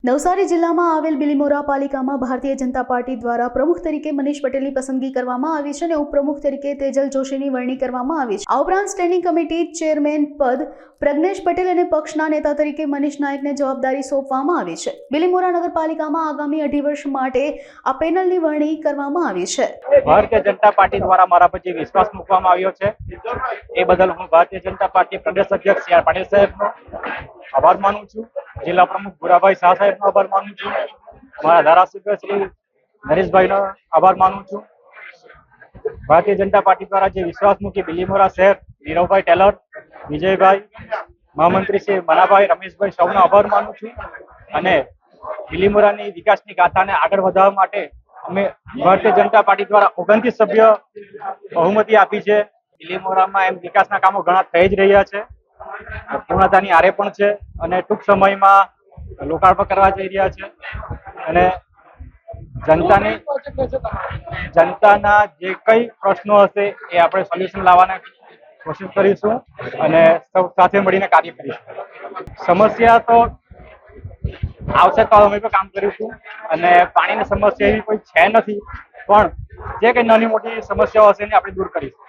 નવસારી જિલ્લામાં આવેલ બિલીમોરા પાલિકામાં ભારતીય જનતા પાર્ટી દ્વારા પ્રમુખ તરીકે મનીષ પટેલની પસંદગી કરવામાં આવી છે અને ઉપપ્રમુખ તરીકે તેજલ જોશીની વરણી કરવામાં આવી છે। આ ઉપરાંત સ્ટેન્ડિંગ કમિટી ચેરમેન પદ પ્રજ્ઞેશ પટેલ અને પક્ષના નેતા તરીકે મનીષ નાયકને જવાબદારી સોંપવામાં આવી છે। બિલીમોરા નગરપાલિકામાં આગામી 2.5 વર્ષ માટે આ પેનલની વરણી કરવામાં આવી છે। ભારતીય જનતા પાર્ટી દ્વારા મારા પર જે વિશ્વાસ મૂકવામાં આવ્યો છે એ બદલ હું ભારતીય જનતા પાર્ટી પ્રદેશ અધ્યક્ષ સી આર પાટીલ સાહેબનો આભાર માનું છું। જિલ્લા પ્રમુખ ભુરાભાઈ શાહ સાહેબનો આભાર માનું છું। અમારા ધારાસભ્ય શ્રી નરેશભાઈનો આભાર માનું છું। ભારતીય જનતા પાર્ટી દ્વારા જે વિશ્વાસ મૂકી બિલીમોરા શહેર નીરવભાઈ ટેલર, વિજયભાઈ, મહામંત્રી શ્રી મનાભાઈ, રમેશભાઈ સૌનો આભાર માનું છું। અને બિલીમોરાની વિકાસની ગાથાને આગળ વધારવા માટે અમે ભારતીય જનતા પાર્ટી દ્વારા 29 સભ્ય બહુમતી આપી છે। બિલીમોરામાં એમ વિકાસના કામો ઘણા થઈ જ રહ્યા છે, પૂર્ણતાની આરે પણ છે અને ટૂંક સમયમાં લોકાર્પણ કરવા જઈ રહ્યા છે। અને જનતાના જે કઈ પ્રશ્નો હશે એ આપણે સોલ્યુશન લાવવાની કોશિશ કરીશું અને સૌ સાથે મળીને કાર્ય કરીશું। સમસ્યા તો આવશે તો અમે પણ કામ કરીશું અને પાણીની સમસ્યા એવી કોઈ છે નથી, પણ જે કઈ નાની મોટી સમસ્યાઓ હશે એને આપણે દૂર કરીશું।